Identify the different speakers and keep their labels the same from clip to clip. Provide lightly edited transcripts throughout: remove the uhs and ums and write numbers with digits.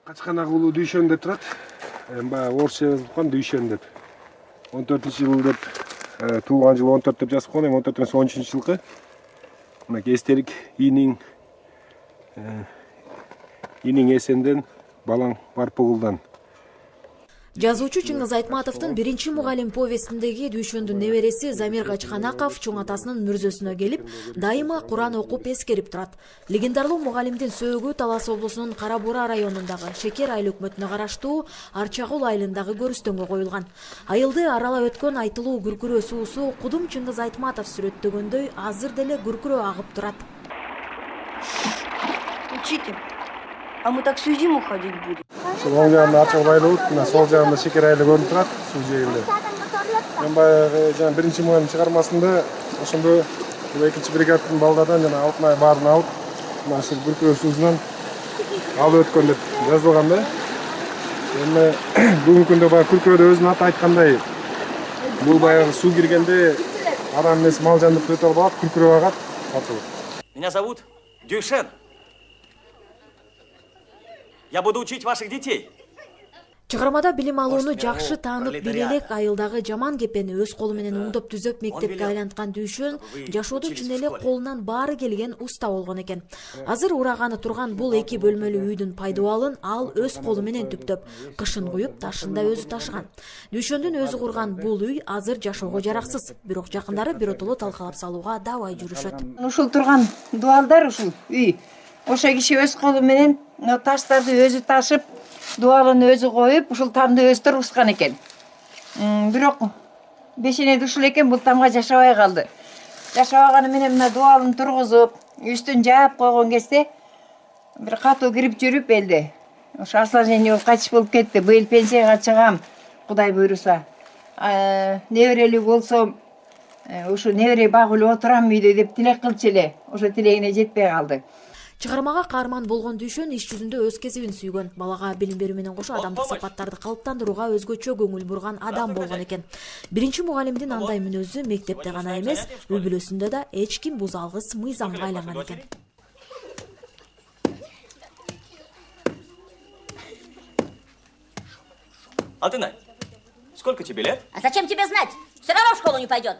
Speaker 1: Качканак уулу Дүйшөндө турат. Баягы орусча жазылган Дүйшөн деп. 14-жыл деп туулган жылы 14 деп жазып койгон, эми 14 13-жылкы. Мына эстелик иниң эсенден, балаң Барпугулдан.
Speaker 2: Жазуучу Чыңгыз Айтматовдун биринчи мугалим повестиндеги Дүйшөндүн небереси Замир Качканаков чоң атасынын мүрзөсүнө келип, дайыма Куран окуп эскерип турат. Легендарлуу мугалимдин сөөгү Талас облусунун Кара Бура районундагы Шекер айыл өкмөтүнө караштуу Арчагул айылындагы көрүстөнгө коюлган. Айылды аралап өткөн айтылуу күркүрөө суусу кудум Чыңгыз Айтматов сүрөттөгөндөй азыр деле күркүрөө агып турат.
Speaker 3: Учитель, а мы так всю зиму ходить будем?
Speaker 1: Оң жагында Арчагул айылы болуп, мына сол жагында Шекер айылы көрүнүп турат, суу жээгинде. Мен баягы жана биринчи мугалим чыгармасында ошондо экинчи бригададын балдардан жана алтын ай баарын алып, мына ушул күркүрөө суусунан алып өткөн деп жазылган да. Эми бүгүнкү күндө баягы күркүрөөдө өзүнүн аты айткандай, бул баягы суу киргенде адам эмес мал жандыкты өтө албай күркүрөө агат, атылып.
Speaker 4: Меня зовут Дюшен. Я буду учить ваших детей.
Speaker 2: Чыгармада билим алууну жакшы таанып биле элек айылдагы жаман кепени өз колу менен оңдоп түзөп мектепке айланткан Дүйшөн жашоодо чын эле колунан баары келген уста болгон экен. Азыр ураганы турган бул 2 бөлмөлүү үйдүн пайдубалын ал өз колу менен түптөп, кышын куюп, ташын да өзү ташыган. Дүйшөндүн өзү курган бул үй азыр жашоого жараксыз, бирок жакындары биротоло талкалап салууга дабай жүрүшөт.
Speaker 3: Ушул турган дуалдар ушул үй. Ошо киши өз колу менен таштарды өзү ташып, дуалын өзү коюп, ушул тамды өзү тургузган экен. Бирок бешенеде ушул экен, бул тамга жашабай калды. Жашабаганы менен мына дуалын тургузуп, үстүн жаап койгон кезде бир катуу кирип жүрүп элде. Ошо осложнение кайтыш болуп кетти. Быйыл пенсияга чыгам, Кудай буйруса. Неберелүү болсом, ушу небере багып эле отурам үйдө деп тилек кылчу эле. Ошо тилегине жетпей калды.
Speaker 2: Чыгармага каарман болгон Дүйшөн иш жүзүндө өз кесибин сүйгөн, балага билим берүү менен кошо адамдык сапаттарды калыптандырууга өзгөчө көңүл бурган адам болгон экен. Биринчи мугалимдин андай мүнөзү мектепте гана эмес, үй бүлөсүндө да эч ким буза алгыс мыйзамга айланган экен.
Speaker 4: Алтынай, сколько тебе лет?
Speaker 5: А зачем тебе знать? Все равно в школу не пойдет.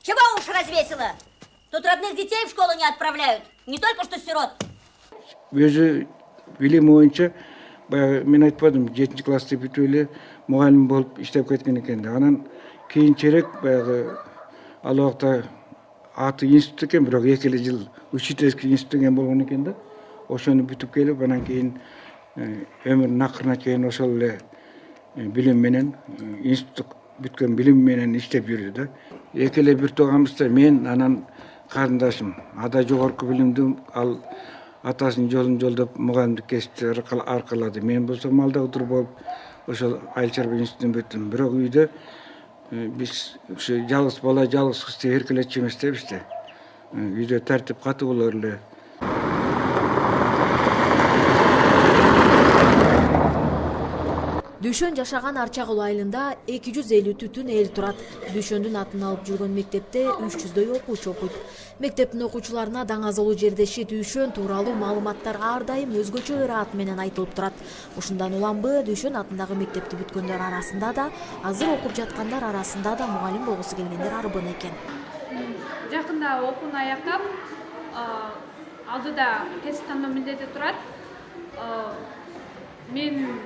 Speaker 5: Чего уж развесила? Тут родных детей в школу не отправляют. Не только что сирот.
Speaker 6: Өзү билим боюнча баягы мен айтпадым, 7 класста бүтүп эле мугалим болуп иштеп кеткен экен. Анан кийинчерээк баягы ал убакта аты институт экен, бирок 2 эле жыл учительский институт деген болгон экен да. Ошону бүтүп келип, анан кийин өмүрүнүн акырына чейин ошол эле билим менен институт бүткөн билим менен иштеп жүрдү да. 2 эле бир тууганыбызда мен анан карындашым ада жогорку билимди ал атасынын жолун жолдоп мугалимдик кесипти аркалады. Мен болсом алдагы болуп ошол айыл чарба институтун бүттүм. Бирок үйдө биз ушу жалгыз бала, жалгыз кызды эркелетчү эмес да бизде. Үйдө тартип катуу болор эле.
Speaker 2: Дүйшөн жашаган Арчагул айылында 250 түтүн эл турат. Дүйшөндүн атын алып жүргөн мектепте 300дөй окуучу окуйт. Мектептин окуучуларына даңазалуу жердеши Дүйшөн тууралуу маалыматтар ар дайым өзгөчө ыраат менен айтылып турат. Ушундан уламбы Дүйшөн атындагы мектепти бүткөндөр арасында да, азыр окуп жаткандар арасында да мугалим болгусу келгендер арбын экен.
Speaker 7: Жакында окууну аяктап, алдыда кесип тандоо милдети турат. Мен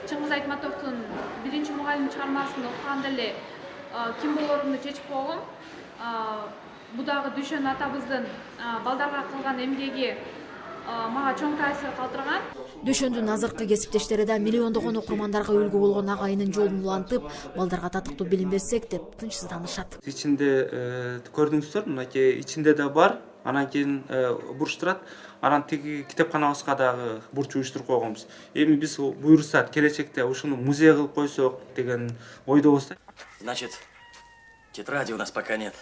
Speaker 7: Чыңгыз Айтматовдун биринчи мугалим чыгармасын окуганда эле ким болорумду чечип койгом. Бул дагы Дүйшөн атабыздын балдарга кылган эмгеги мага чоң таасир калтырган.
Speaker 2: Дүйшөндүн азыркы кесиптештери да миллиондогон окурмандарга үлгү болгон агайынын жолун улантып, балдарга татыктуу билим берсек деп тынчсызданышат.
Speaker 8: Ичинде көрдүңүздөр, мынакей ичинде да бар, анан кийин буруштурат. Анан тиги китепканабызга дагы бурч уюштуруп койгонбуз. Эми биз буйрса келечекте ушуну музей кылып койсок деген ойдобуз.
Speaker 4: Значит, тетради у нас пока нет.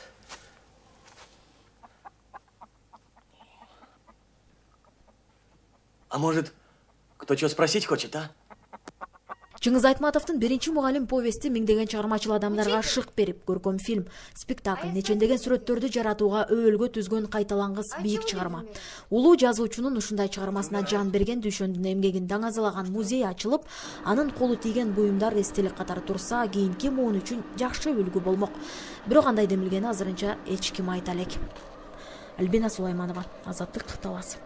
Speaker 4: А может, кто что спросить хочет, а?
Speaker 2: Чыңгыз Айтматовдун Биринчи мугалим повести миңдеген чыгармачыл адамдарга шык берип, көркөм фильм, спектакль, нечендеген сүрөттөрдү жаратууга өбөлгө түзгөн кайталангыс бийик чыгарма. Улуу жазуучунун ушундай чыгармасына жан берген Дүйшөндүн эмгегин даңазалаган музей ачылып, анын колу тийген буюмдар эстелик катары турса, кийинки муун үчүн жакшы үлгү болмок. Бирок андай демилгени азырынча эч ким айта элек. Альбина Сулайманова, Азаттык, Талас.